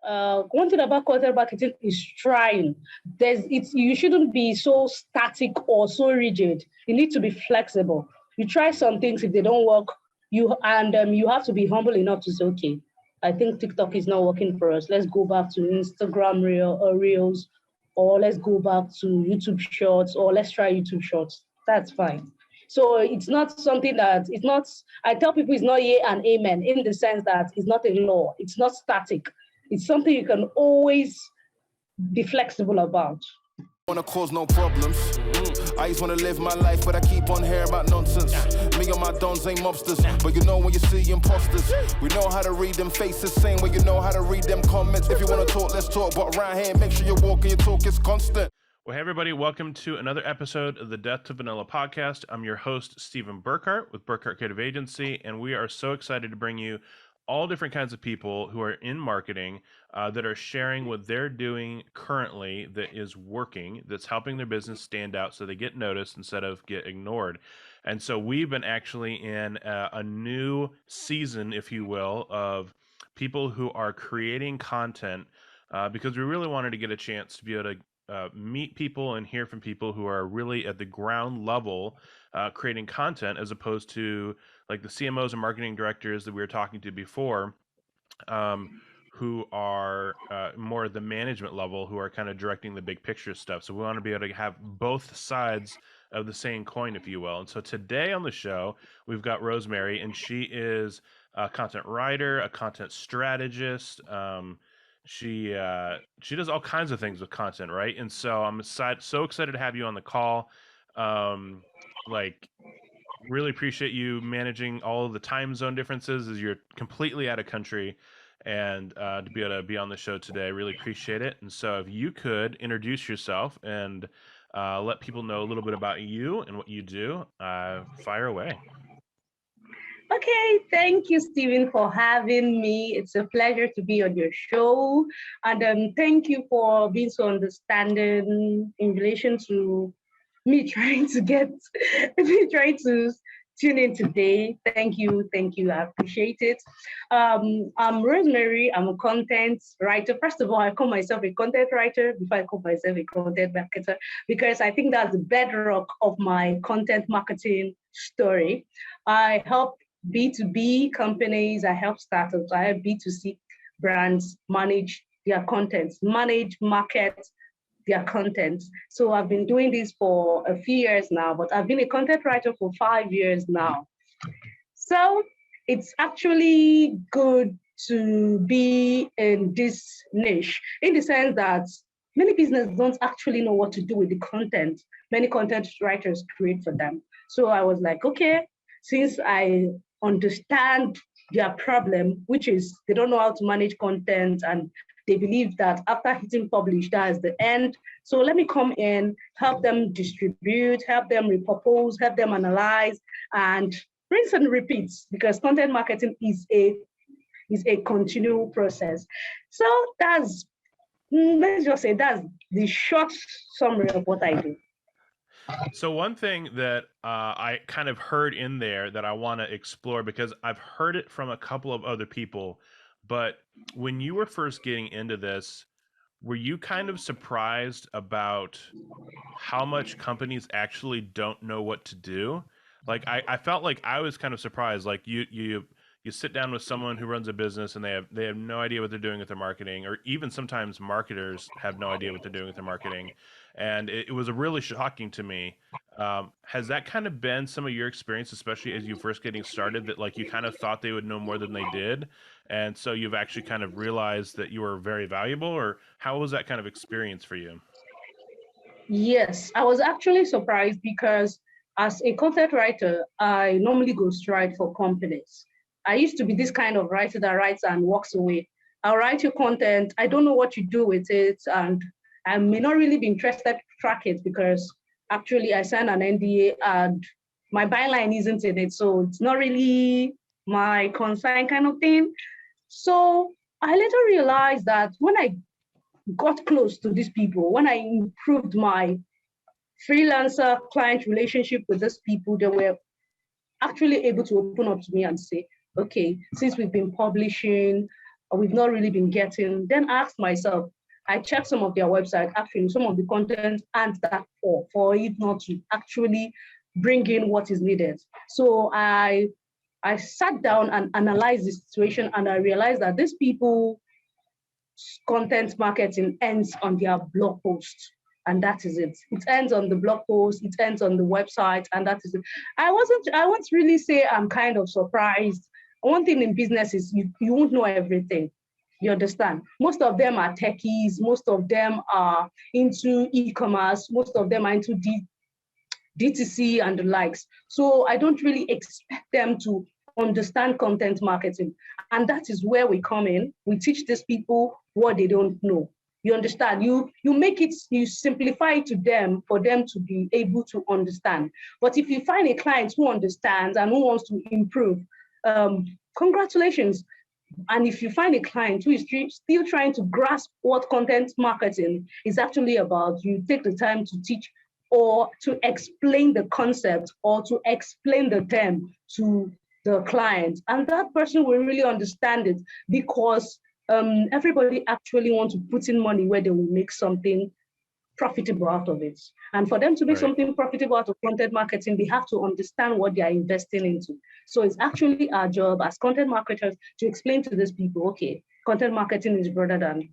one thing about content marketing is trying. You shouldn't be so static or so rigid. You need to be flexible. You try some things. If they don't work, you have to be humble enough to say, okay, I think TikTok is not working for us. Let's go back to Instagram Reels, or let's go back to YouTube Shorts, or let's try YouTube Shorts. That's fine. So it's not something that, it's not, I tell people it's not yea and amen, in the sense that it's not a law. It's not static. It's something you can always be flexible about. Wanna cause no problems. I just wanna live my life, but I keep on hearing about nonsense. Me and my dons ain't mobsters, but you know when you see imposters, we know how to read them faces, same way you know how to read them comments. If you wanna talk, let's talk, but around here, make sure you walk and your talk is constant. Well, hey everybody, welcome to another episode of the Death to Vanilla podcast. I'm your host, Stephen Burkhart with Burkhart Creative Agency, and we are so excited to bring you all different kinds of people who are in marketing that are sharing what they're doing currently that is working, that's helping their business stand out so they get noticed instead of get ignored. And so we've been actually in a new season, if you will, of people who are creating content because we really wanted to get a chance to be able to meet people and hear from people who are really at the ground level creating content, as opposed to like the CMOs and marketing directors that we were talking to before, who are more at the management level, who are kind of directing the big picture stuff. So we want to be able to have both sides of the same coin, if you will. And so today on the show, we've got Rosemary, and she is a content writer, a content strategist. She does all kinds of things with content, right? And so I'm so excited to have you on the call. Really appreciate you managing all of the time zone differences as you're completely out of country, and to be able to be on the show today. Really appreciate it. And so if you could introduce yourself and let people know a little bit about you and what you do, fire away. Okay, thank you, Stephen, for having me. It's a pleasure to be on your show. And thank you for being so understanding in relation to me trying to tune in today. Thank you. I appreciate it. I'm Rosemary. I'm a content writer. First of all, I call myself a content writer before I call myself a content marketer, because I think that's the bedrock of my content marketing story. I help B2B companies, I help startups, I help B2C brands manage their content, market their content. So I've been doing this for a few years now, but I've been a content writer for 5 years now. So it's actually good to be in this niche, in the sense that many businesses don't actually know what to do with the content. Many content writers create for them. So I was like, okay, since I understand their problem, which is they don't know how to manage content, and they believe that after hitting publish, that is the end. So let me come in, help them distribute, help them repurpose, help them analyze, and rinse and repeat, because content marketing is a continual process. So that's, let's just say, that's the short summary of what I do. So one thing that I kind of heard in there that I want to explore, because I've heard it from a couple of other people, but when you were first getting into this, were you kind of surprised about how much companies actually don't know what to do? Like I felt like I was kind of surprised. Like you sit down with someone who runs a business and they have no idea what they're doing with their marketing, or even sometimes marketers have no idea what they're doing with their marketing. And it was really shocking to me. Has that kind of been some of your experience, especially as you first getting started, that like you kind of thought they would know more than they did, and so you've actually kind of realized that you were very valuable? Or how was that kind of experience for you? Yes, I was actually surprised, because as a content writer, I normally go straight for companies. I used to be this kind of writer that writes and walks away. I'll write your content, I don't know what you do with it, and I may not really be interested to track it, because actually I signed an NDA and my byline isn't in it. So it's not really my concern kind of thing. So I later realized that when I got close to these people, when I improved my freelancer client relationship with these people, they were actually able to open up to me and say, okay, since we've been publishing, we've not really been getting. Then I asked myself, I checked some of their websites, actually, some of the content aren't that for it not to actually bring in what is needed. So I sat down and analyzed the situation, and I realized that these people content marketing ends on their blog post, and that is it. It ends on the blog post, it ends on the website, and that is it. I won't really say I'm kind of surprised. One thing in business is you won't know everything. You understand? Most of them are techies, most of them are into e-commerce, most of them are into DTC and the likes. So I don't really expect them to understand content marketing. And that is where we come in. We teach these people what they don't know. You understand? You make it, you simplify it to them for them to be able to understand. But if you find a client who understands and who wants to improve, congratulations. And if you find a client who is still trying to grasp what content marketing is actually about, you take the time to teach or to explain the concept or to explain the term to the client. And that person will really understand it, because everybody actually wants to put in money where they will make something profitable out of it. And for them to make something profitable out of content marketing, they have to understand what they are investing into. So it's actually our job as content marketers to explain to these people, okay, content marketing is broader than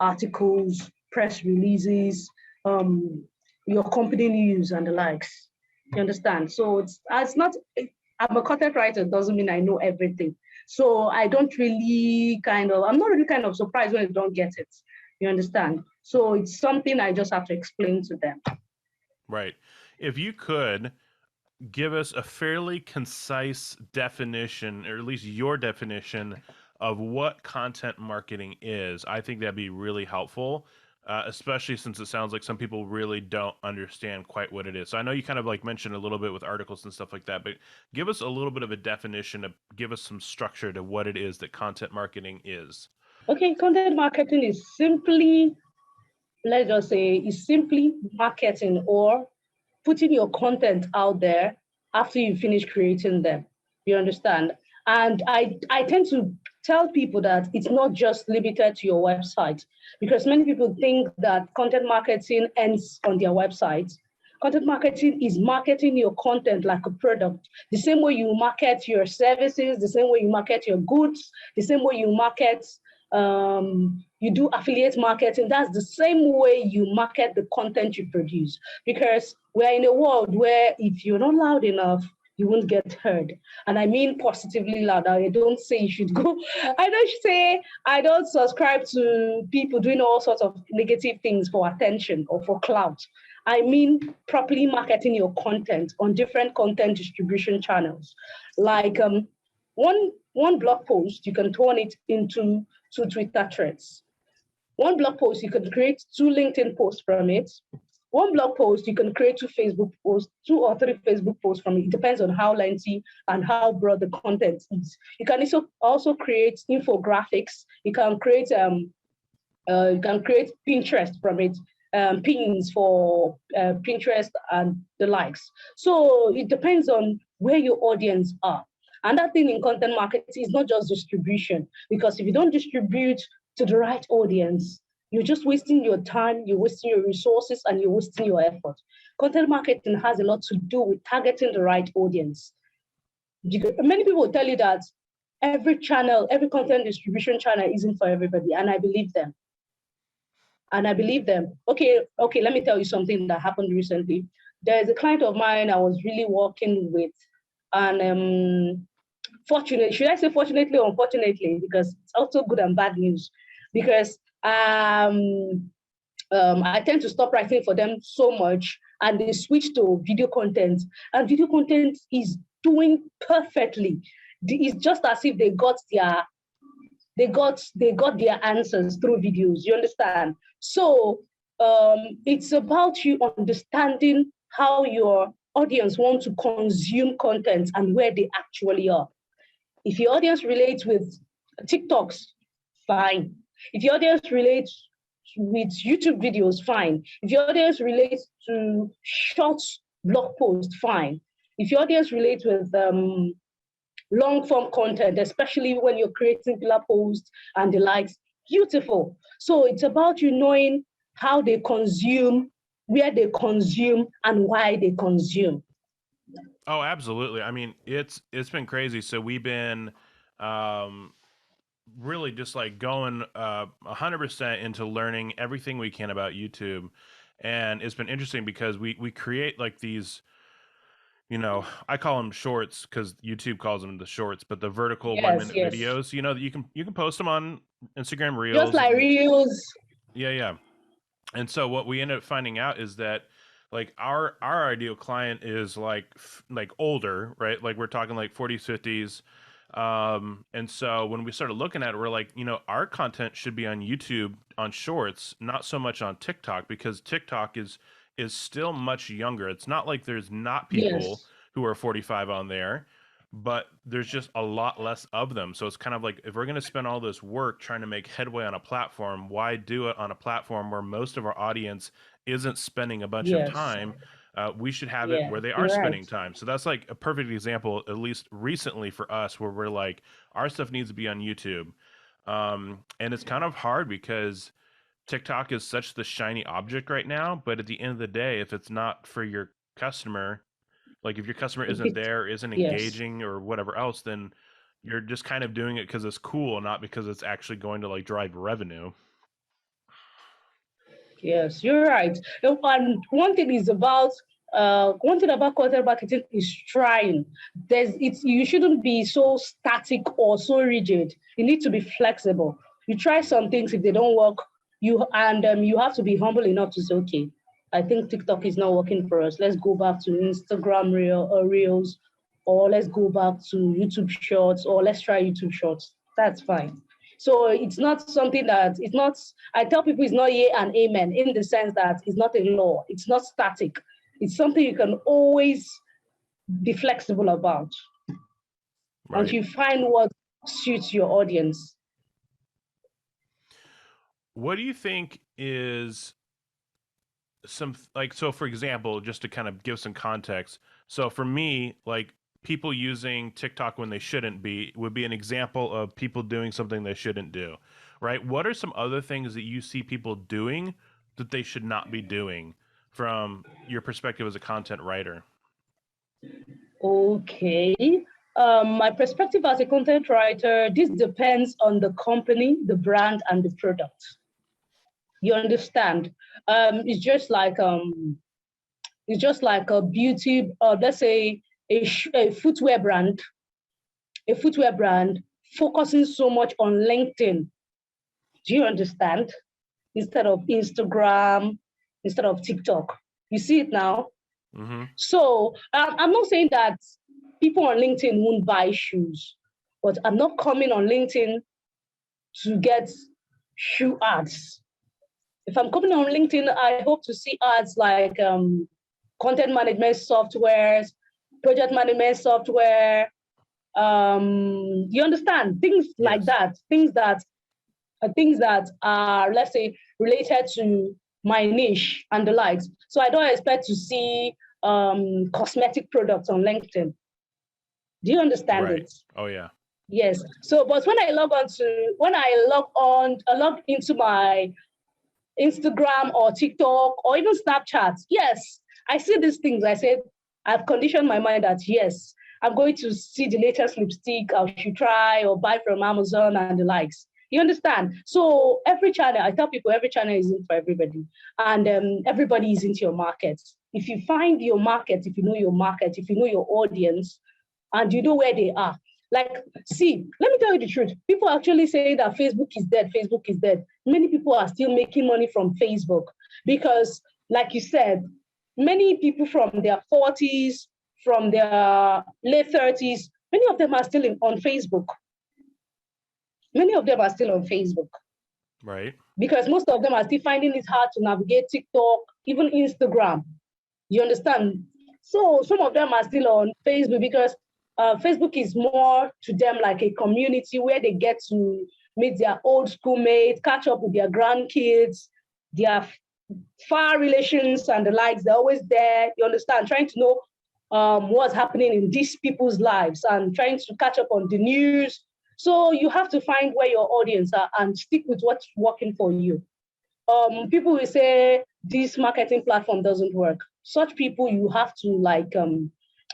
articles, press releases, your company news and the likes. You understand? So it's not, I'm a content writer, doesn't mean I know everything. So I don't really I'm not really kind of surprised when they don't get it. You understand? So it's something I just have to explain to them. Right. If you could give us a fairly concise definition, or at least your definition of what content marketing is, I think that'd be really helpful, especially since it sounds like some people really don't understand quite what it is. So I know you kind of like mentioned a little bit with articles and stuff like that, but give us a little bit of a definition, give us some structure to what it is that content marketing is. Okay, content marketing is simply, let's just say, is simply marketing or putting your content out there after you finish creating them. You understand? And I tend to tell people that it's not just limited to your website, because many people think that content marketing ends on their website. Content marketing is marketing your content like a product. The same way you market your services, the same way you market your goods, the same way you market you do affiliate marketing. That's the same way you market the content you produce, because we're in a world where if you're not loud enough, you won't get heard. And I mean positively loud. I don't say you should go. I don't subscribe to people doing all sorts of negative things for attention or for clout. I mean properly marketing your content on different content distribution channels. Like one blog post, you can turn it into 2 Twitter threads. One blog post, you can create 2 LinkedIn posts from it. One blog post, you can create 2 Facebook posts, 2 or 3 Facebook posts from it. It depends on how lengthy and how broad the content is. You can also create infographics. You can create Pinterest from it, pins for Pinterest and the likes. So it depends on where your audience are. And that thing in content marketing is not just distribution, because if you don't distribute to the right audience, you're just wasting your time, you're wasting your resources, and you're wasting your effort. Content marketing has a lot to do with targeting the right audience. Many people will tell you that every content distribution channel isn't for everybody, and I believe them. Okay, let me tell you something that happened recently. There's a client of mine I was really working with, and fortunately, should I say fortunately or unfortunately, because it's also good and bad news, because I tend to stop writing for them so much, and they switch to video content, and video content is doing perfectly. It's just as if they got their answers through videos. You understand? So it's about you understanding how your audience wants to consume content and where they actually are. If your audience relates with TikToks, fine. If your audience relates with YouTube videos, fine. If your audience relates to short blog posts, fine. If your audience relates with long form content, especially when you're creating pillar posts and the likes. Beautiful. So it's about you knowing how they consume, where they consume, and why they consume. Oh, absolutely. I mean, it's been crazy. So we've been really just like going 100% into learning everything we can about YouTube. And it's been interesting because we create like these, I call them shorts because YouTube calls them the shorts, but the vertical 1 minute videos, that you can post them on Instagram Reels. Just like Reels. Yeah, yeah. And so what we ended up finding out is that like our ideal client is like older, right? Like we're talking like 40s, 50s. And so when we started looking at it, we're like, our content should be on YouTube on shorts, not so much on TikTok, because TikTok is still much younger. It's not like there's not people who are 45 on there, but there's just a lot less of them. So it's kind of like, if we're going to spend all this work trying to make headway on a platform, why do it on a platform where most of our audience isn't spending a bunch of time? We should have it where they are spending time. So that's like a perfect example, at least recently for us, where we're like, our stuff needs to be on YouTube. And it's kind of hard because TikTok is such the shiny object right now. But at the end of the day, if it's not for your customer, like if your customer isn't there, isn't engaging or whatever else, then you're just kind of doing it because it's cool, not because it's actually going to like drive revenue. Yes, you're right. And one thing about content marketing is trying. You shouldn't be so static or so rigid. You need to be flexible. You try some things, if they don't work, you have to be humble enough to say, okay, I think TikTok is not working for us. Let's go back to Instagram Reels, or let's go back to YouTube Shorts, or let's try YouTube Shorts. That's fine. So it's not something that, I tell people it's not yea and amen, in the sense that it's not a law. It's not static. It's something you can always be flexible about. Right. And you find what suits your audience. What do you think is so for example, just to kind of give some context. So for me, like people using TikTok when they shouldn't be would be an example of people doing something they shouldn't do, right? What are some other things that you see people doing that they should not be doing from your perspective as a content writer? Okay. My perspective as a content writer, this depends on the company, the brand, and the product. You understand? It's just like a beauty, let's say a footwear brand focusing so much on LinkedIn. Do you understand? Instead of Instagram, instead of TikTok. You see it now? Mm-hmm. So I'm not saying that people on LinkedIn won't buy shoes, but I'm not coming on LinkedIn to get shoe ads. If I'm coming on LinkedIn, I hope to see ads like content management softwares, project management software. You understand? Things like that. Things that are, let's say, related to my niche and the likes. So I don't expect to see cosmetic products on LinkedIn. Do you understand it? Oh yeah. Yes. So, but when I log into my Instagram or TikTok or even Snapchat, yes, I see these things. I said, I've conditioned my mind that yes, I'm going to see the latest lipstick I should try or buy from Amazon and the likes. You understand? So every channel, I tell people every channel isn't for everybody, and everybody is into your market. If you find your market, if you know your market, if you know your audience, and you know where they are. Like, see, let me tell you the truth. People actually say that Facebook is dead. Facebook is dead. Many people are still making money from Facebook because, like you said, many people from their 40s, from their late 30s, many of them are still on Facebook. Many of them are still on Facebook. Right. Because most of them are still finding it hard to navigate TikTok, even Instagram. You understand? So some of them are still on Facebook because Facebook is more to them like a community where they get to meet their old schoolmates, catch up with their grandkids, their far relations and the likes. They're always there, you understand, trying to know what's happening in these people's lives and trying to catch up on the news. So you have to find where your audience are and stick with what's working for you. People will say this marketing platform doesn't work. Such people, you have to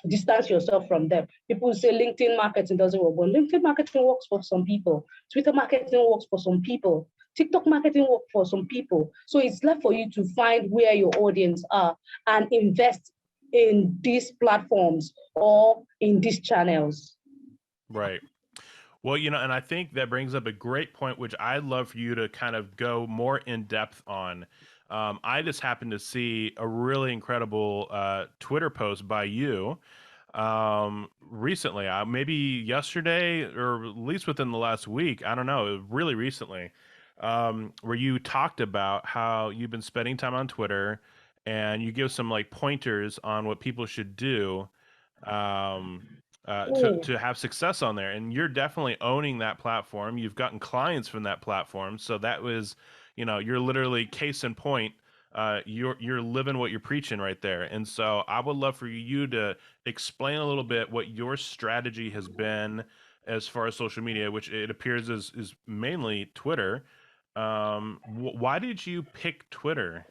distance yourself from them. People say LinkedIn marketing doesn't work. But LinkedIn marketing works for some people. Twitter marketing works for some people. TikTok marketing works for some people. So it's left for you to find where your audience are and invest in these platforms or in these channels. Right. Well, and I think that brings up a great point, which I'd love for you to kind of go more in depth on. I just happened to see a really incredible Twitter post by you recently, maybe yesterday or at least within the last week. I don't know, really recently, where you talked about how you've been spending time on Twitter and you give some pointers on what people should do to have success on there. And you're definitely owning that platform. You've gotten clients from that platform. So that was, you're literally case in point. You're living what you're preaching right there. And so I would love for you to explain a little bit what your strategy has been as far as social media, which it appears is mainly Twitter. Why did you pick Twitter?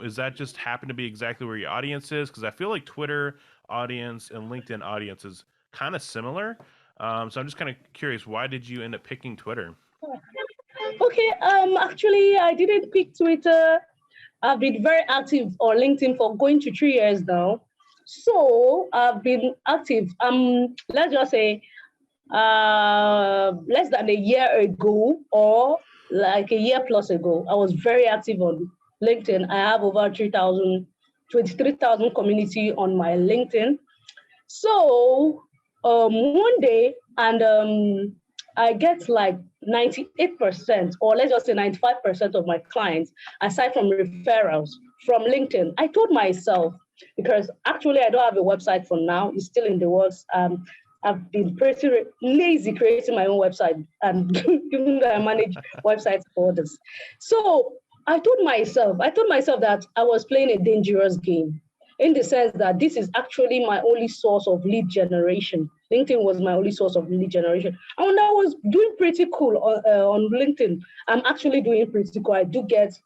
Is that just happen to be exactly where your audience is? Because I feel like Twitter audience and LinkedIn audience is kind of similar. So I'm just kind of curious, why did you end up picking Twitter? Okay, actually, I didn't pick Twitter. I've been very active on LinkedIn for going to 3 years now. So I've been active, let's just say, less than a year ago or like a year plus ago, I was very active on LinkedIn. I have over 23,000 community on my LinkedIn. So one day, and I get 98%, or let's just say 95% of my clients, aside from referrals from LinkedIn. I told myself, because actually I don't have a website for now, it's still in the works. I've been pretty lazy creating my own website, and even though I manage websites for others. So I told myself that I was playing a dangerous game, in the sense that this is actually my only source of lead generation. LinkedIn was my only source of lead generation. And when I was doing pretty cool on LinkedIn, I'm actually doing pretty cool. I do get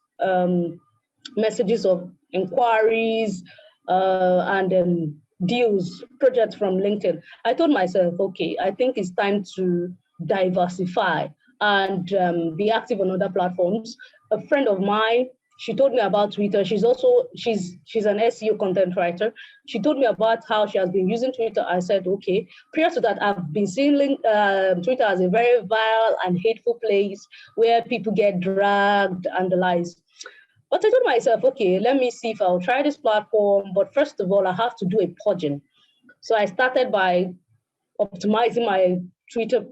messages of inquiries and deals, projects from LinkedIn. I told myself, okay, I think it's time to diversify and be active on other platforms. A friend of mine, she told me about Twitter. She's an SEO content writer. She told me about how she has been using Twitter. I said, okay. Prior to that, I've been seeing Twitter as a very vile and hateful place where people get dragged and the likes. But I told myself, okay, let me see if I'll try this platform. But first of all, I have to do a purging. So I started by optimizing my Twitter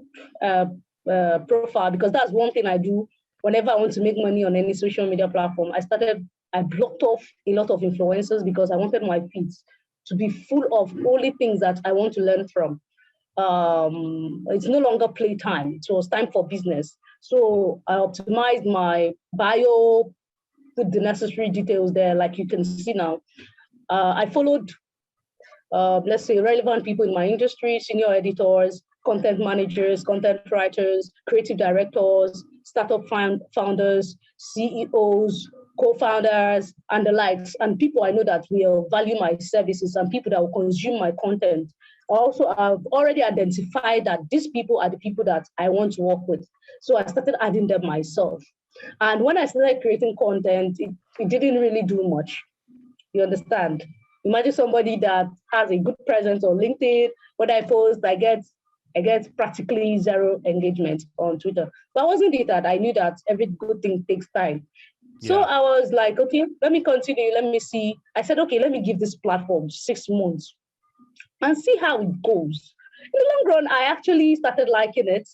profile, because that's one thing I do whenever I want to make money on any social media platform. I blocked off a lot of influencers because I wanted my feeds to be full of only things that I want to learn from. It's no longer playtime. It was time for business. So I optimized my bio, put the necessary details there, like you can see now. I followed, let's say, relevant people in my industry, senior editors, content managers, content writers, creative directors, startup founders, CEOs, co-founders, and the likes, and people I know that will value my services and people that will consume my content. Also, I've already identified that these people are the people that I want to work with. So I started adding them myself. And when I started creating content, it didn't really do much. You understand? Imagine somebody that has a good presence on LinkedIn. When I post, I get practically zero engagement on Twitter. But I wasn't it that I knew that every good thing takes time. Yeah. So I was like, okay, let me continue. Let me see. I said, okay, let me give this platform 6 months and see how it goes. In the long run, I actually started liking it.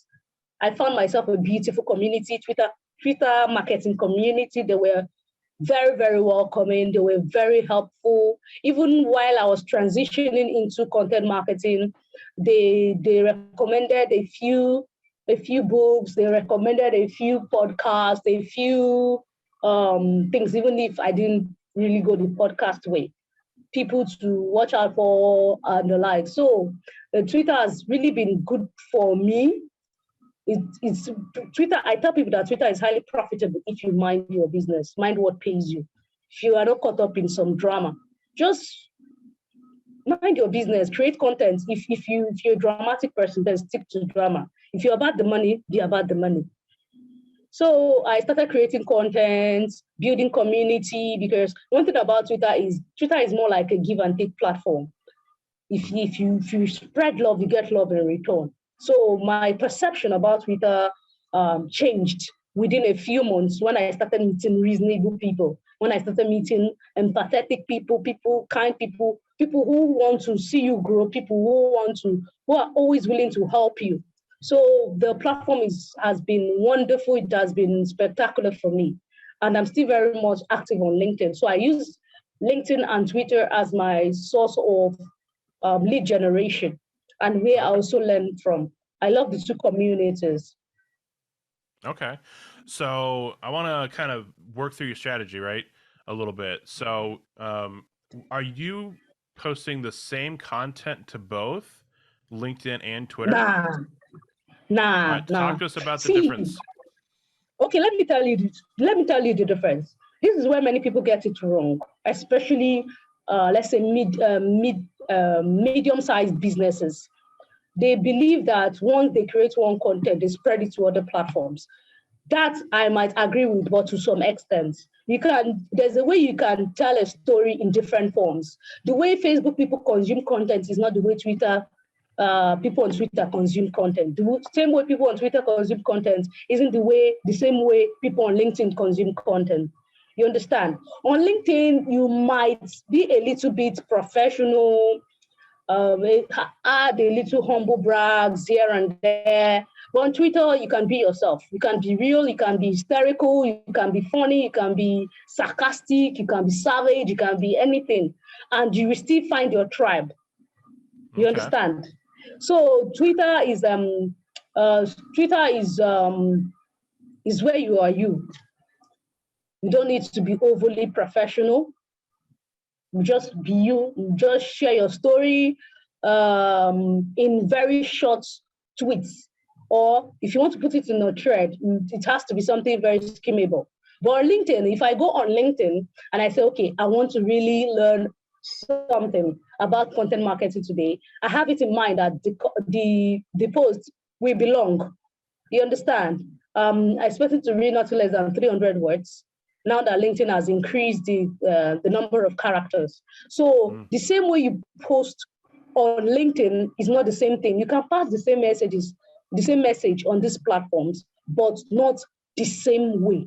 I found myself a beautiful community, Twitter marketing community. They were very, very welcoming. They were very helpful. Even while I was transitioning into content marketing, they recommended a few books. They recommended a few podcasts, a few things, even if I didn't really go the podcast way. people to watch out for and the like. So Twitter has really been good for me. It's Twitter. I tell people that Twitter is highly profitable if you mind your business, mind what pays you. If you are not caught up in some drama, just mind your business, create content. If you're a dramatic person, then stick to drama. If you're about the money, be about the money. So I started creating content, building community, because one thing about Twitter is more like a give and take platform. If you spread love, you get love in return. So my perception about Twitter changed within a few months when I started meeting reasonable people, when I started meeting empathetic people, kind people who want to see you grow, people who are always willing to help you. So the platform has been wonderful. It has been spectacular for me. And I'm still very much active on LinkedIn. So I use LinkedIn and Twitter as my source of lead generation, and where I also learn from. I love the two communities. Okay. So I want to kind of work through your strategy, right? A little bit. So are you posting the same content to both LinkedIn and Twitter? Nah. Talk to us about the difference. Okay, let me tell you the difference. This is where many people get it wrong, especially let's say medium-sized businesses. They believe that once they create one content, they spread it to other platforms. That I might agree with, but to some extent. There's a way you can tell a story in different forms. The way Facebook people consume content is not the way Twitter people on Twitter consume content. The same way people on Twitter consume content isn't the same way people on LinkedIn consume content. You understand? On LinkedIn, you might be a little bit professional, add a little humble brags here and there. But on Twitter, you can be yourself. You can be real, you can be hysterical, you can be funny, you can be sarcastic, you can be savage, you can be anything. And you will still find your tribe. You understand? So Twitter is where you are you. You don't need to be overly professional. Just be you. Just share your story in very short tweets. Or if you want to put it in a thread, it has to be something very skimmable. But on LinkedIn, if I go on LinkedIn and I say, okay, I want to really learn something about content marketing today, I have it in mind that the post will be long. You understand? I expect it to read not less than 300 words. Now that LinkedIn has increased the number of characters. So the same way you post on LinkedIn is not the same thing. You can pass the same message on these platforms, but not the same way.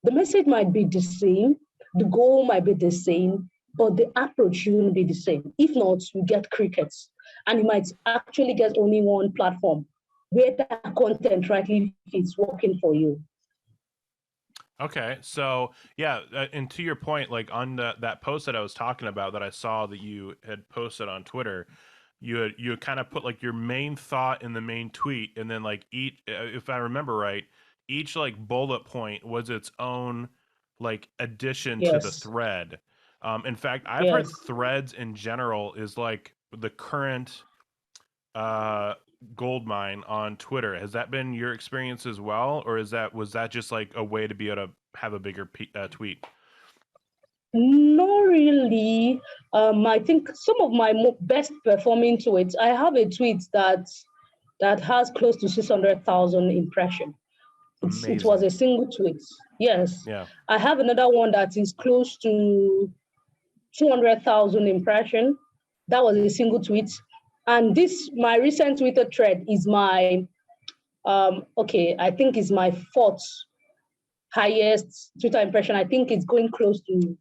The message might be the same, the goal might be the same, but the approach shouldn't be the same. If not, you get crickets. And you might actually get only one platform where that content rightly fits working for you. Okay, so yeah, and to your point, like on that post that I was talking about that I saw that you had posted on Twitter, you kind of put like your main thought in the main tweet, and then like each, if I remember right, each like bullet point was its own like addition to the thread. In fact, I've heard threads in general is like the current gold mine on Twitter. Has that been your experience as well, or was that just like a way to be able to have a bigger tweet? Not really. I think some of my best performing tweets, I have a tweet that has close to 600,000 impressions. It was a single tweet. Yes. Yeah. I have another one that is close to 200,000 impressions. That was a single tweet. And my recent Twitter thread is my, I think it's my fourth highest Twitter impression. I think it's going close to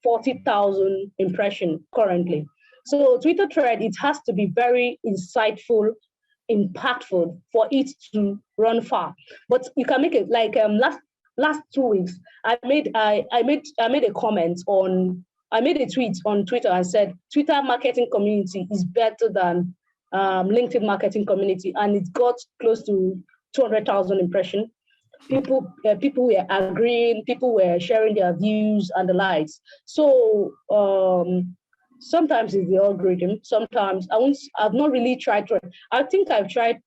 40,000 impressions currently. So Twitter thread, it has to be very insightful, impactful for it to run far. But you can make it like last 2 weeks, I made a comment on. I made a tweet on Twitter and said, Twitter marketing community is better than LinkedIn marketing community. And it got close to 200,000 impressions. People were agreeing, people were sharing their views and the likes. So Sometimes it's the algorithm. Sometimes I've not really tried thread. I think I've tried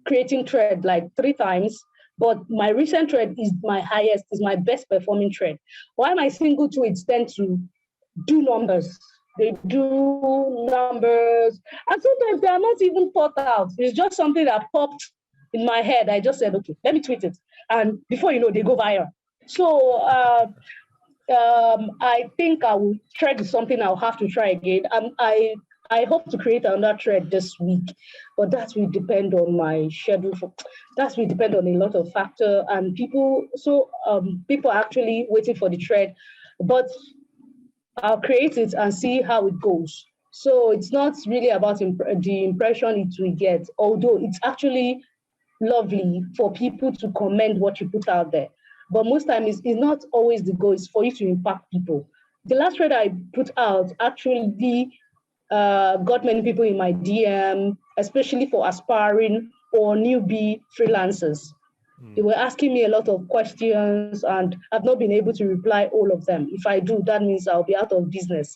creating thread like 3 times, but my recent thread is my highest, is my best performing thread. While my single tweets tend to do numbers. They do numbers. And sometimes they are not even thought out. It's just something that popped in my head. I just said, okay, let me tweet it. And before you know, they go viral. So I think I will thread is something I'll have to try again. I hope to create another thread this week, but that will depend on my schedule. That will depend on a lot of factors and people. So people are actually waiting for the thread, but I'll create it and see how it goes. So it's not really about the impression it will get, although it's actually lovely for people to comment what you put out there. But most times it's not always the goal, it's for you to impact people. The last thread I put out actually got many people in my DM, especially for aspiring or newbie freelancers. They were asking me a lot of questions and I've not been able to reply all of them. If I do, that means I'll be out of business.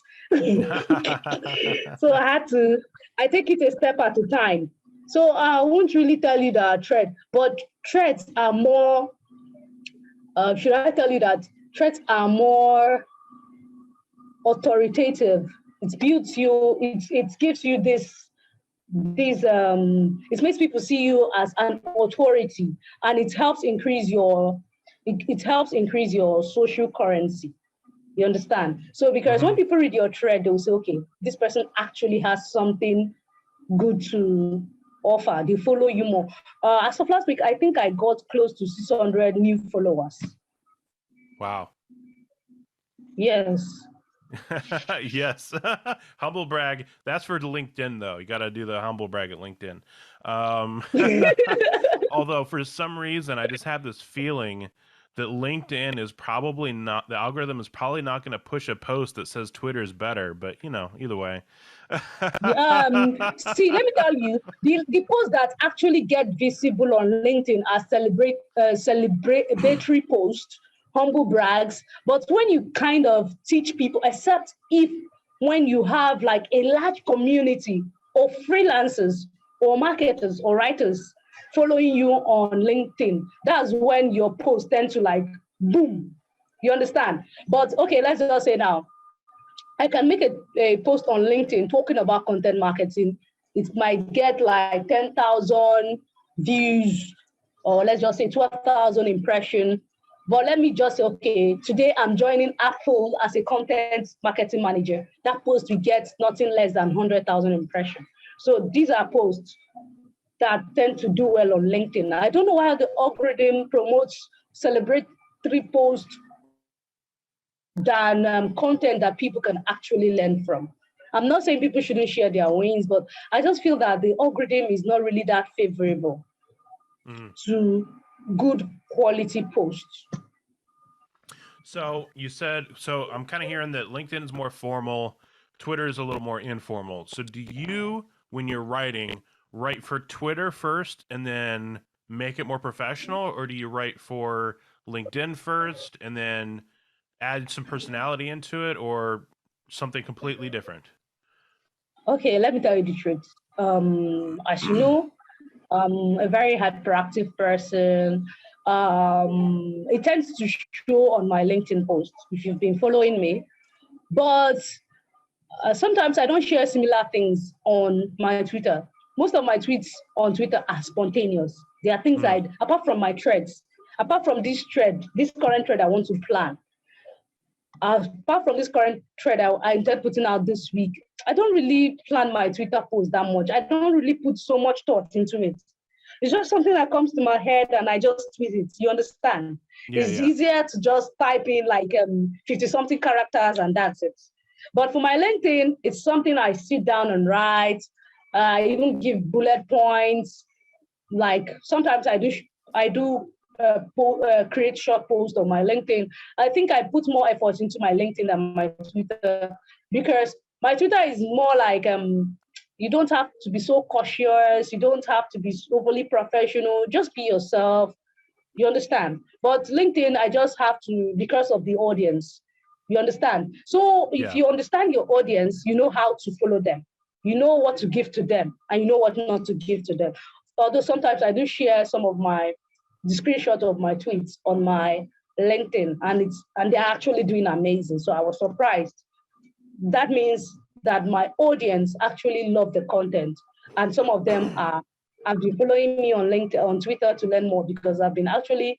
So I take it a step at a time. So I won't really tell you that thread, but threads are more, should I tell you that threads are more authoritative. It builds you, it gives you it makes people see you as an authority, and it helps increase your social currency. You understand? So because when people read your thread, they'll say, okay, this person actually has something good to offer. They follow you more. As of last week, I think I got close to 600 new followers. Wow. Yes. Yes. Humble brag. That's for LinkedIn, though. You got to do the humble brag at LinkedIn. Although for some reason, I just have this feeling that LinkedIn is probably not, the algorithm is probably not going to push a post that says Twitter is better, but either way. See, let me tell you, the posts that actually get visible on LinkedIn are celebratory posts, humble brags. But when you kind of teach people, except if when you have like a large community of freelancers or marketers or writers following you on LinkedIn, that's when your posts tend to like boom. You understand? But okay, let's just say now, I can make a post on LinkedIn talking about content marketing. It might get like 10,000 views, or let's just say 12,000 impressions. But let me just say, okay, today I'm joining Apple as a content marketing manager. That post will get nothing less than 100,000 impressions. So these are posts that tend to do well on LinkedIn. I don't know why the algorithm promotes celebratory posts than content that people can actually learn from. I'm not saying people shouldn't share their wins, but I just feel that the algorithm is not really that favorable to good quality posts. So you said, so I'm kind of hearing that LinkedIn is more formal, Twitter is a little more informal. So do you, when you're write for Twitter first and then make it more professional, or do you write for LinkedIn first and then add some personality into it, or something completely different? Okay, let me tell you the truth. As you know, I'm a very hyperactive person. It tends to show on my LinkedIn posts if you've been following me. But sometimes I don't share similar things on my Twitter. Most of my tweets on Twitter are spontaneous. There are things apart from my threads, apart from this current thread I want to plan. Apart from this current thread I intend putting out this week, I don't really plan my Twitter posts that much. I don't really put so much thought into it. It's just something that comes to my head and I just tweet it. You understand? It's easier to just type in like 50-something characters and that's it. But for my LinkedIn, it's something I sit down and write. I even give bullet points. Like sometimes I do create short posts on my LinkedIn. I think I put more effort into my LinkedIn than my Twitter, because my Twitter is more like you don't have to be so cautious. You don't have to be overly professional. Just be yourself. You understand? But LinkedIn, I just have to, because of the audience. You understand? So if you understand your audience, you know how to follow them. You know what to give to them, and you know what not to give to them. Although sometimes I do share some of the screenshot of my tweets on my LinkedIn, and they're actually doing amazing. So I was surprised. That means that my audience actually love the content, and some of them have been following me on LinkedIn, on Twitter to learn more, because I've been actually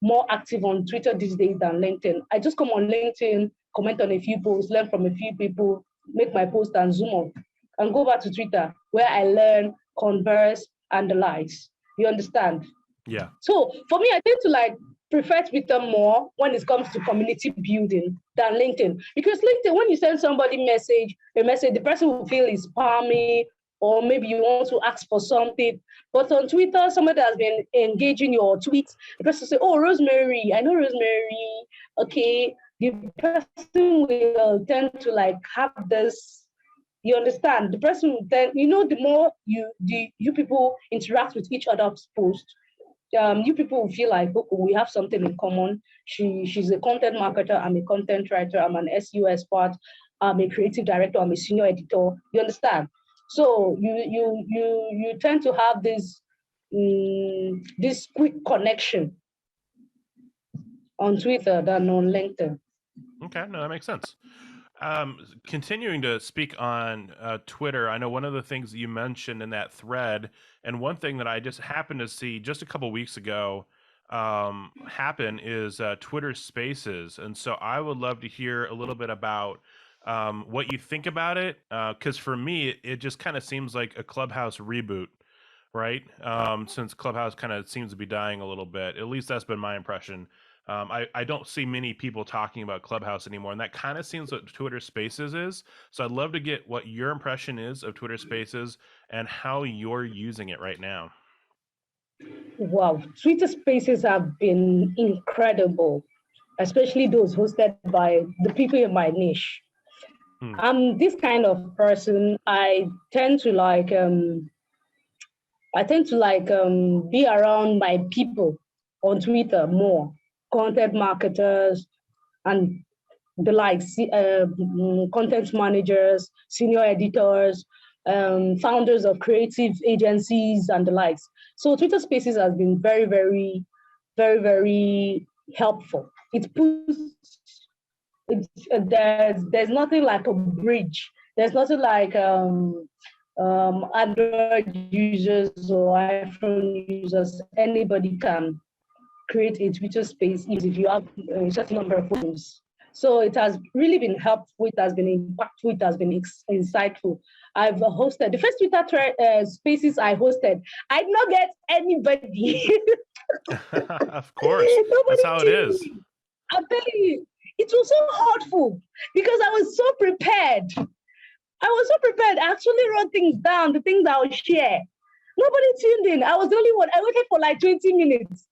more active on Twitter these days than LinkedIn. I just come on LinkedIn, comment on a few posts, learn from a few people, make my post and zoom off, and go back to Twitter where I learn, converse, and the likes. You understand? Yeah. So for me, I tend to prefer Twitter more when it comes to community building than LinkedIn. Because LinkedIn, when you send somebody a message, the person will feel is spammy, or maybe you want to ask for something. But on Twitter, somebody has been engaging your tweets. The person say, "Oh, Rosemary, I know Rosemary." Okay, the person will tend to have this. You understand? The person will then, the more you people interact with each other's post, you people will feel like, "Oh, we have something in common. She's a content marketer. I'm a content writer. I'm an SEO expert. I'm a creative director. I'm a senior editor." You understand? So you tend to have this quick connection on Twitter than on LinkedIn. Okay, no, that makes sense. Continuing to speak on Twitter, I know one of the things that you mentioned in that thread, and one thing that I just happened to see just a couple weeks ago happen is Twitter Spaces. And so I would love to hear a little bit about what you think about it, because for me, it just kind of seems like a Clubhouse reboot, right? Since Clubhouse kind of seems to be dying a little bit. At least that's been my impression. I don't see many people talking about Clubhouse anymore, and that kind of seems what Twitter Spaces is. So I'd love to get what your impression is of Twitter Spaces and how you're using it right now. Wow, Twitter Spaces have been incredible, especially those hosted by the people in my niche. I'm this kind of person. I tend to be around my people on Twitter more, content marketers and the likes, content managers, senior editors, founders of creative agencies and the likes. So Twitter Spaces has been very, very, very, very helpful. It puts there's nothing like a bridge. There's nothing like Android users or iPhone users. Anybody can create a Twitter space if you have a certain number of phones. So it has really been helpful. It has been impactful. It has been insightful. I've hosted the first Twitter spaces I hosted. I did not get anybody. Of course, that's how it is. I'm telling you, it was so hurtful because I was so prepared. I actually wrote things down, the things I would share. Nobody tuned in. I was the only one. I waited for 20 minutes.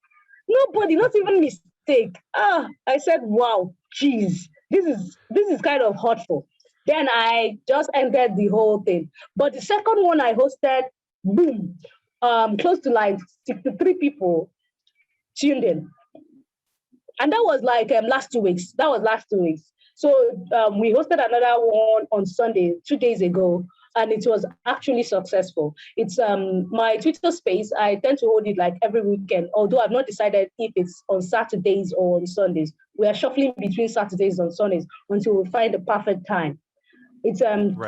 Nobody, not even mistake. I said, wow, geez, this is kind of hurtful. Then I just ended the whole thing. But the second one I hosted, boom, close to 63 people tuned in. And that was last 2 weeks. So we hosted another one on Sunday, 2 days ago, and it was actually successful. It's my Twitter space. I tend to hold it every weekend, although I've not decided if it's on Saturdays or on Sundays. We are shuffling between Saturdays and Sundays until we find the perfect time. It's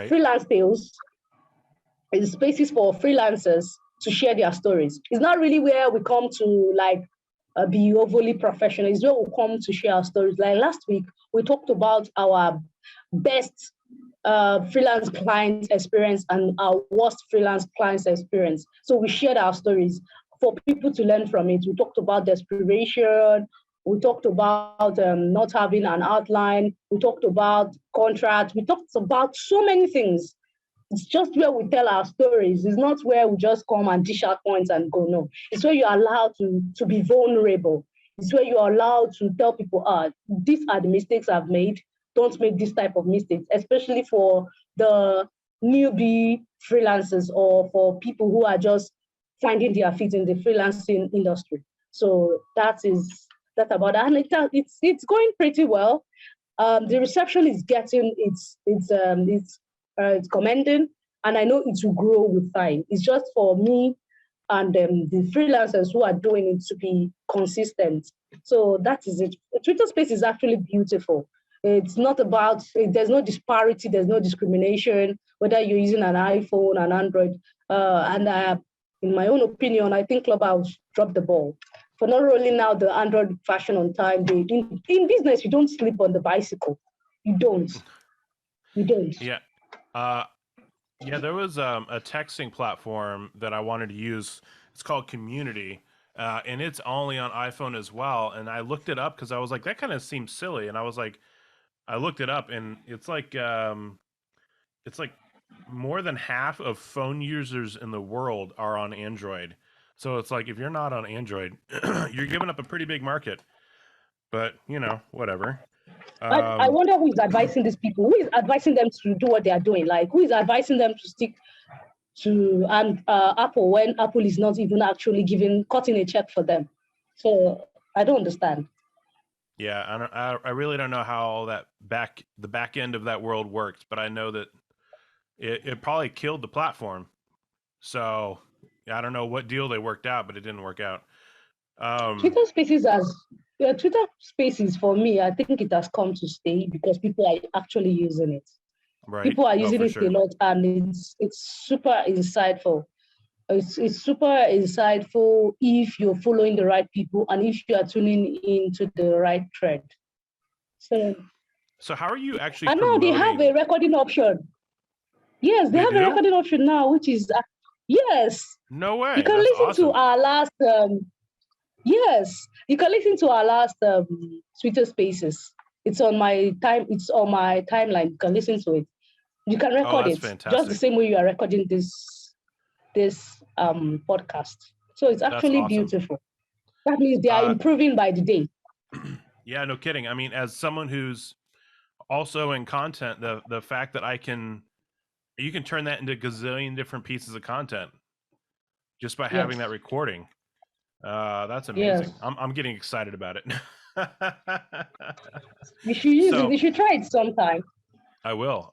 freelance tales. It's spaces for freelancers to share their stories. It's not really where we come to be overly professional. It's where we come to share our stories. Last week, we talked about our best freelance client experience and our worst freelance client experience. So we shared our stories for people to learn from it. We talked about desperation. We talked about not having an outline. We talked about contracts. We talked about so many things. It's just where we tell our stories. It's not where we just come and dish out points and go. No, it's where you're allowed to be vulnerable. It's where you're allowed to tell people, these are the mistakes I've made. Don't make this type of mistakes, especially for the newbie freelancers or for people who are just finding their feet in the freelancing industry. So that's about that. And it's going pretty well. The reception is getting, it's commending, and I know it will grow with time. It's just for me and the freelancers who are doing it to be consistent. So that is it. Twitter Space is actually beautiful. It's not about, there's no disparity, there's no discrimination, whether you're using an iPhone, an Android. In my own opinion, I think Clubhouse dropped the ball for not rolling out the Android version on time. In business, you don't sleep on the bicycle. You don't. Yeah. There was a texting platform that I wanted to use. It's called Community, and it's only on iPhone as well. And I looked it up because I was like, that kind of seems silly. And I was like, I looked it up, and it's like more than half of phone users in the world are on Android. So it's like, if you're not on Android, you're giving up a pretty big market. But whatever. I wonder who is advising these people. Who is advising them to do what they are doing? Like, who is advising them to stick to Apple when Apple is not even actually cutting a check for them? So I don't understand. Yeah, I really don't know how all the back end of that world works, but I know that it probably killed the platform. So I don't know what deal they worked out, but it didn't work out. Twitter Spaces for me, I think it has come to stay because people are actually using it. Right. People are using it a lot, and it's super insightful. It's super insightful if you're following the right people and if you are tuning into the right thread. So how are you actually? And now they have a recording option. Yes, they have a recording option now, which is yes. No way. You can listen to our last. Yes, you can listen to our last Twitter Spaces. It's on my timeline. You can listen to it. You can record it fantastic. just the same way you are recording this podcast. So it's actually beautiful. That means they are improving by the day. Yeah, no kidding. I mean, as someone who's also in content, the fact that you can turn that into a gazillion different pieces of content just by having that recording. That's amazing. Yes. I'm getting excited about it. You should use it. You should try it sometime. I will.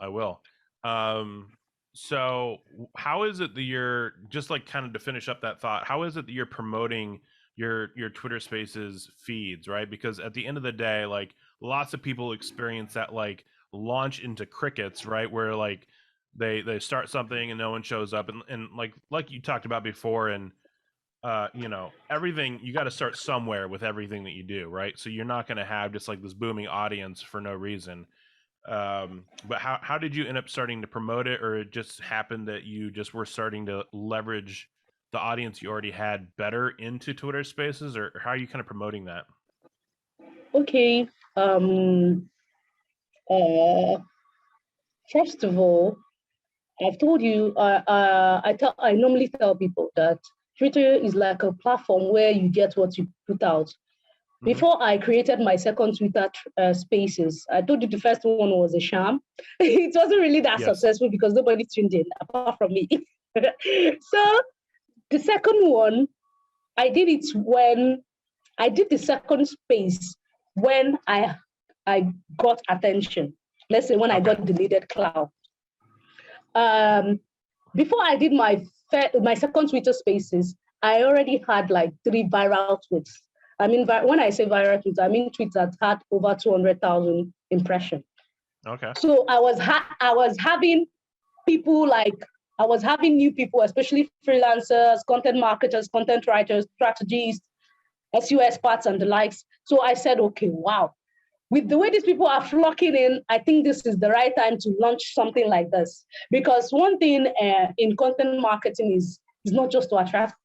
So how is it that you're, just like kind of to finish up that thought, how is it that you're promoting your Twitter Spaces feeds, right? Because at the end of the day, like, lots of people experience that like launch into crickets, right? Where like they start something and no one shows up, and like you talked about before, and everything, you got to start somewhere with everything that you do, right? So you're not going to have just like this booming audience for no reason. But how did you end up starting to promote it, or it just happened that you just were starting to leverage the audience you already had better into Twitter Spaces, or how are you kind of promoting that? Okay. First of all, I've told you, I normally tell people that Twitter is like a platform where you get what you put out. Mm-hmm. Before I created my second Twitter Spaces, I told you the first one was a sham. It wasn't really that successful because nobody tuned in apart from me. So the second one, I did it when I did the second space when I got attention. Let's say when I got the needed clout. Before I did my second Twitter Spaces, I already had like 3 viral tweets. I mean, when I say viral tweets, I mean tweets that had over 200,000 impressions. Okay. So I was having people I was having new people, especially freelancers, content marketers, content writers, strategists, SEO experts, and the likes. So I said, okay, wow. With the way these people are flocking in, I think this is the right time to launch something like this. Because one thing in content marketing is not just to attract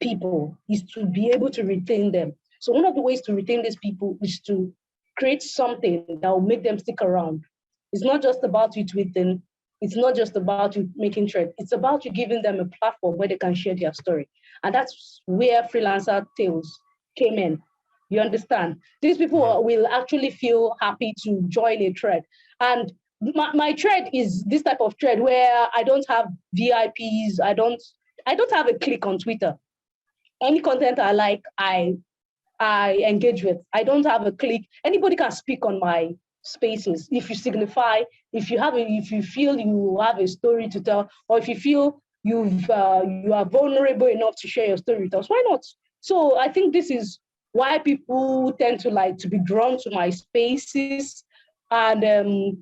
people, is to be able to retain them. So one of the ways to retain these people is to create something that will make them stick around. It's not just about you tweeting. It's not just about you making threads. It's about you giving them a platform where they can share their story. And that's where Freelancer Tales came in. You understand? These people will actually feel happy to join a thread. And my thread is this type of thread where I don't have VIPs. I don't have a click on Twitter. Any content I like, I I engage with. I don't have a clique. Anybody can speak on my spaces. If you signify, if you feel you have a story to tell, or if you feel you are vulnerable enough to share your story with us, why not? So I think this is why people tend to like to be drawn to my spaces, and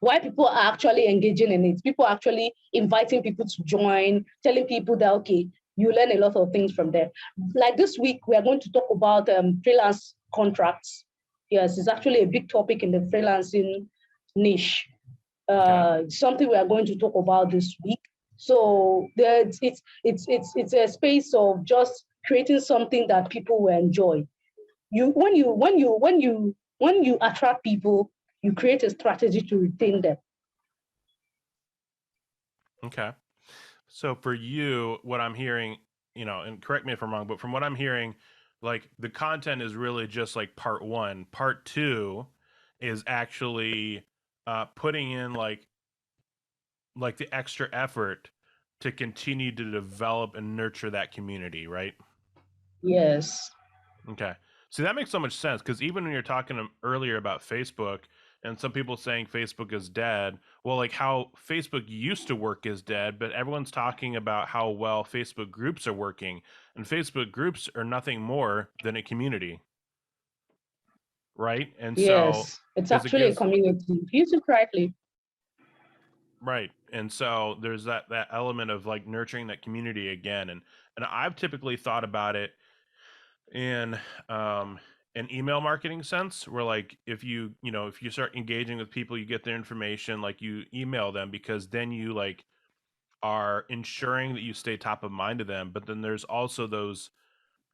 why people are actually engaging in it. People are actually inviting people to join, telling people that, okay, you learn a lot of things from there. Like this week, we are going to talk about freelance contracts. Yes, it's actually a big topic in the freelancing niche. Something we are going to talk about this week. So it's a space of just creating something that people will enjoy. When you attract people, you create a strategy to retain them. Okay. So for you, what I'm hearing, and correct me if I'm wrong, but from what I'm hearing, like the content is really just like part one. Part two is actually putting in like the extra effort to continue to develop and nurture that community, right? Yes. Okay. See, that makes so much sense because even when you're talking earlier about Facebook and some people saying Facebook is dead, well, like how Facebook used to work is dead, but everyone's talking about how well Facebook groups are working. And Facebook groups are nothing more than a community, right? And so, Yes. It's because it actually a gives, community. Use it correctly. right. And so there's that element of like nurturing that community again. And I've typically thought about it in an email marketing sense where like if you start engaging with people, you get their information, like you email them because then you like are ensuring that you stay top of mind to them. But then there's also those,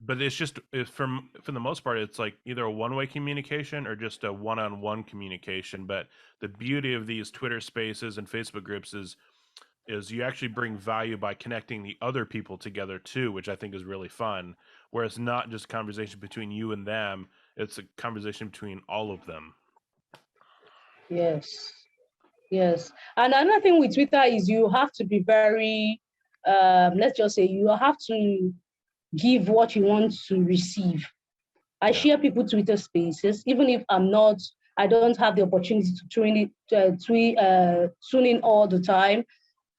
but it's just for the most part it's like either a one-way communication or just a one-on-one communication. But the beauty of these Twitter spaces and Facebook groups is you actually bring value by connecting the other people together too, which I think is really fun. Where it's not just a conversation between you and them, it's a conversation between all of them. Yes. Yes. And another thing with Twitter is you have to be very, let's just say you have to give what you want to receive. I share people Twitter spaces, even if I don't have the opportunity to tune in all the time.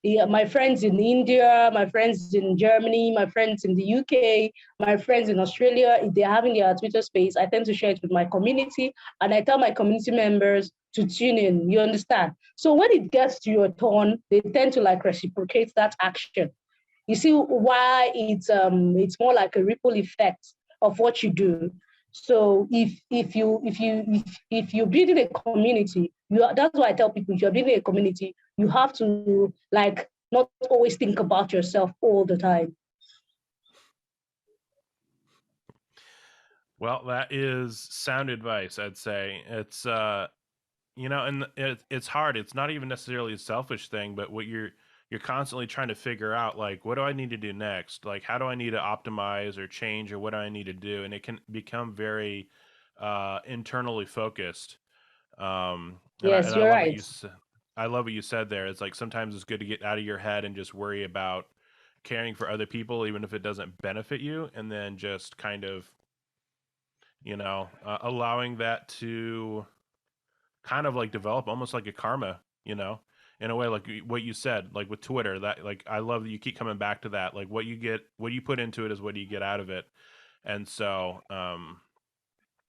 Yeah, my friends in India, my friends in Germany, my friends in the UK, my friends in Australia, if they're having their Twitter space, I tend to share it with my community, and I tell my community members to tune in. You understand? So when it gets to your turn, they tend to like reciprocate that action. You see why it's more like a ripple effect of what you do. So if you're building a community, that's why I tell people if you're building a community, you have to like not always think about yourself all the time. Well, that is sound advice, I'd say. It's and it's hard. It's not even necessarily a selfish thing, but what you're constantly trying to figure out, like, what do I need to do next? Like, how do I need to optimize or change, or what do I need to do? And it can become very internally focused. Yes, And I you're love what right. I love what you said there. It's like sometimes it's good to get out of your head and just worry about caring for other people, even if it doesn't benefit you, and then just kind of, allowing that to kind of like develop almost like a karma, in a way, like what you said, like with Twitter, that like, I love that you keep coming back to that. Like what you put into it is what you get out of it. And so,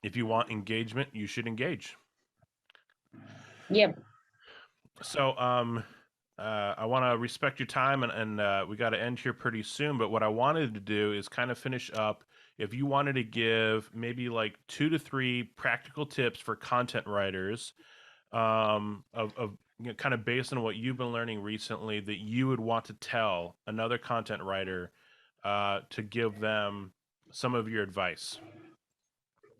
if you want engagement, you should engage. Yep. So, I want to respect your time, and we got to end here pretty soon. But what I wanted to do is kind of finish up. If you wanted to give maybe like 2 to 3 practical tips for content writers, of kind of based on what you've been learning recently, that you would want to tell another content writer, to give them some of your advice.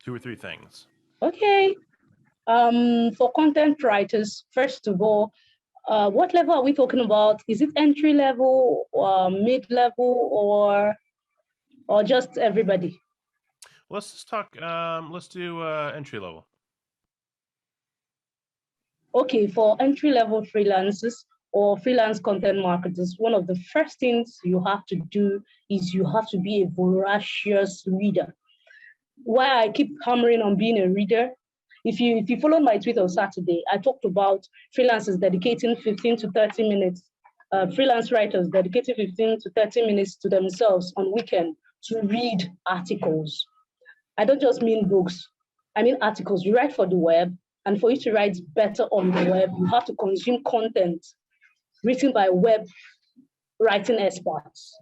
2 or 3 things. Okay. For content writers, first of all, what level are we talking about? Is it entry level, mid level, or just everybody? Let's just talk. Let's do entry level. Okay, for entry level freelancers or freelance content marketers, one of the first things you have to do is you have to be a voracious reader. why I keep hammering on being a reader. If you followed my tweet on Saturday, I talked about freelancers dedicating 15 to 30 minutes, freelance writers dedicating 15 to 30 minutes to themselves on weekend to read articles. I don't just mean books. I mean articles. You write for the web, and for you to write better on the web, you have to consume content written by web writing experts.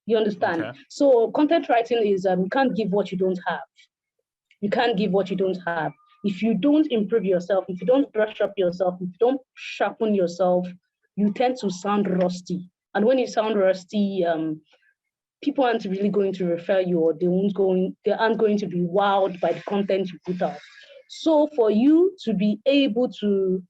You understand? Okay. So content writing is you can't give what you don't have. You can't give what you don't have. If you don't improve yourself, if you don't brush up yourself, if you don't sharpen yourself, you tend to sound rusty. And when you sound rusty, people aren't really going to refer you, or they aren't going to be wowed by the content you put out. So for you to be able to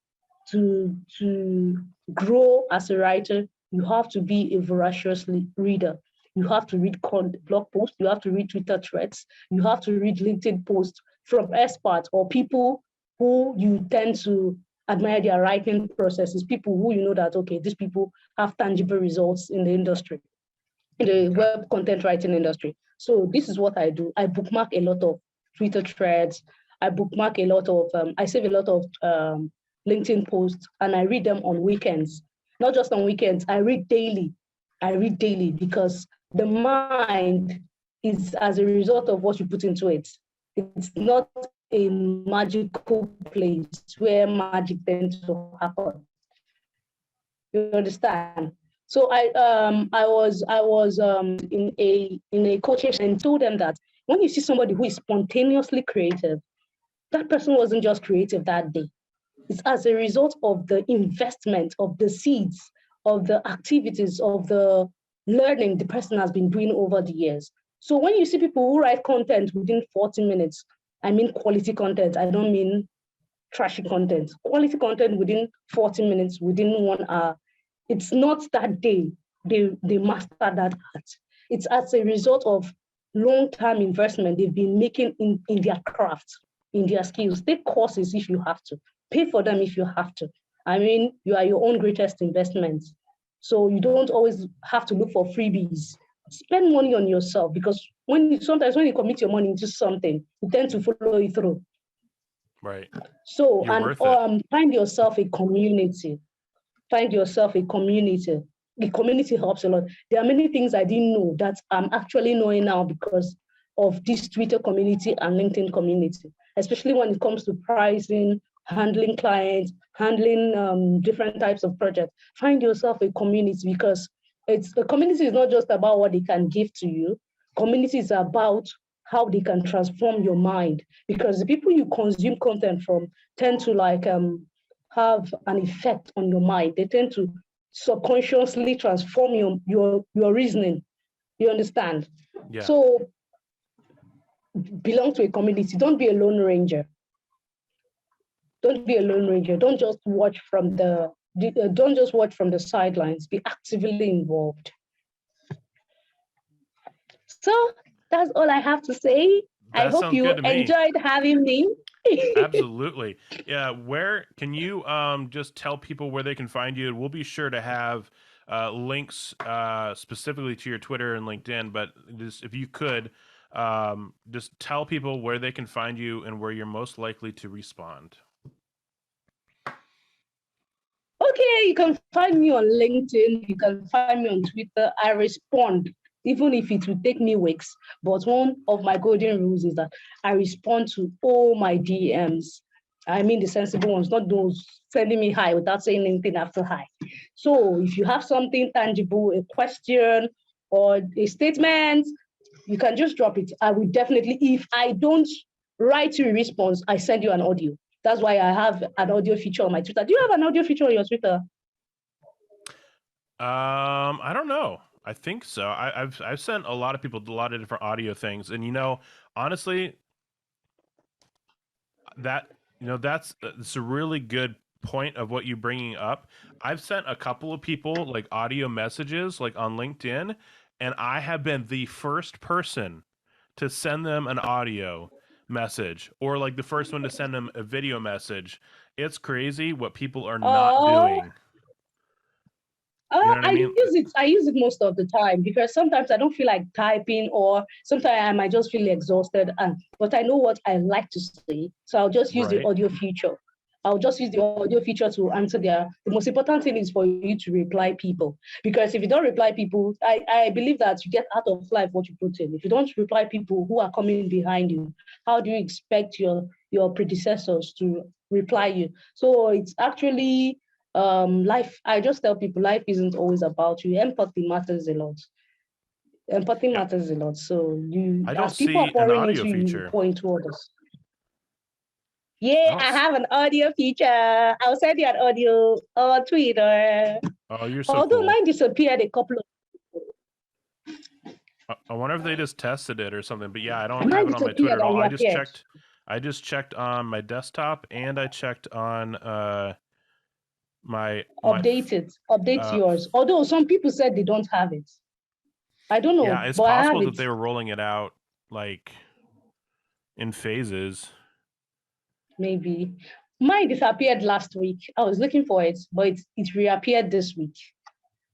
grow as a writer, you have to be a voracious reader. You have to read blog posts, you have to read Twitter threads, you have to read LinkedIn posts from experts or people who you tend to admire their writing processes, people who you know that, okay, these people have tangible results in the industry, in the web content writing industry. So this is what I do. I bookmark a lot of Twitter threads. I bookmark a lot of, I save a lot of LinkedIn posts, and I read them on weekends. Not just on weekends, I read daily. I read daily because the mind is as a result of what you put into it. It's not a magical place where magic tends to happen. You understand? So I was in a coaching and told them that when you see somebody who is spontaneously creative, that person wasn't just creative that day. It's as a result of the investment, of the seeds, of the activities, of the learning the person has been doing over the years. So when you see people who write content within 40 minutes, I mean quality content, I don't mean trashy content. Quality content within 40 minutes, within 1 hour, it's not that they master that art. It's as a result of long-term investment they've been making in their craft, in their skills. Take courses if you have to. Pay for them if you have to. I mean, you are your own greatest investment. So you don't always have to look for freebies. Spend money on yourself, because sometimes when you commit your money into something, you tend to follow it through. Right. So, You're worth and find yourself a community. Find yourself a community. The community helps a lot. There are many things I didn't know that I'm actually knowing now because of this Twitter community and LinkedIn community, especially when it comes to pricing, handling clients, handling different types of projects. Find yourself a community, because a community is not just about what they can give to you. Community is about how they can transform your mind, because the people you consume content from tend to have an effect on your mind. They tend to subconsciously transform your reasoning. You understand? Yeah. So belong to a community. Don't be a lone ranger. Don't be a lone ranger. Don't just watch from the sidelines. Be actively involved. So that's all I have to say. That I hope sounds you good to me. enjoyed having me. Absolutely. Yeah. Where can you just tell people where they can find you? We'll be sure to have links specifically to your Twitter and LinkedIn, but just if you could just tell people where they can find you and where you're most likely to respond. Okay, you can find me on LinkedIn. You can find me on Twitter. I respond, even if it will take me weeks. But one of my golden rules is that I respond to all my DMs. I mean the sensible ones, not those sending me hi without saying anything after hi. So if you have something tangible, a question or a statement, you can just drop it. I will definitely, if I don't write you a response, I send you an audio. That's why I have an audio feature on my Twitter. Do you have an audio feature on your Twitter? I don't know. I think so. I've sent a lot of people a lot of different audio things, and honestly, that's a really good point of what you're bringing up. I've sent a couple of people like audio messages like on LinkedIn, and I have been the first person to send them an audio message, or like the first one to send them a video message. It's crazy what people are not doing. You know what I mean? use it. I use it most of the time because sometimes I don't feel like typing, or sometimes I might just feel exhausted. But I know what I like to say, so I'll just use the audio feature. I'll just use the audio feature to answer the most important thing is for you to reply people. Because if you don't reply people, I believe that you get out of life what you put in. If you don't reply people who are coming behind you, how do you expect your predecessors to reply you? So it's actually life. I just tell people life isn't always about you. Empathy matters a lot. Empathy matters a lot. So I don't as people see are an pouring audio into you, feature. point to others. Yeah, I have an audio feature. I'll send you an audio on Twitter. Oh, you're so Although cool. mine disappeared a couple of. I wonder if they just tested it or something. But yeah, I don't have it on my Twitter at all. I just checked on my desktop and I checked on my Update yours. Although some people said they don't have it. I don't know. Yeah, it's possible that they were rolling it out like in phases. Maybe. Mine disappeared last week. I was looking for it, but it reappeared this week.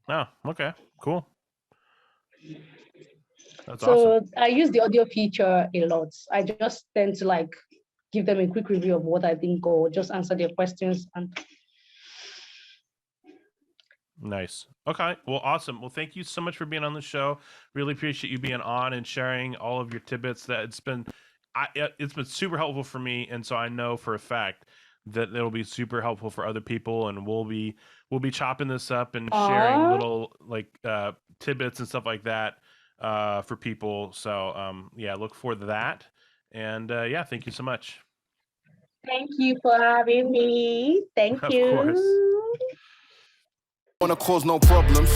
Oh, okay. Cool. That's so awesome. I use the audio feature a lot. I just tend to like give them a quick review of what I think or just answer their questions. Nice. Okay. Well, awesome. Well, thank you so much for being on the show. Really appreciate you being on and sharing all of your tidbits. That it's been super helpful for me, and so I know for a fact that it'll be super helpful for other people, and we'll be chopping this up and sharing little like tidbits and stuff like that for people. So look for that, and thank you so much. Thank you for having me. Thank you. Of course. Wanna cause no problems.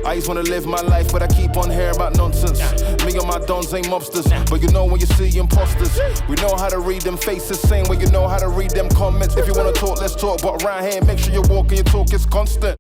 I just wanna live my life, but I keep on hearing about nonsense. Me and my dons ain't mobsters, but you know when you see imposters, we know how to read them faces, same way you know how to read them comments. If you wanna talk, let's talk, but around here, make sure you're walking your talk is constant.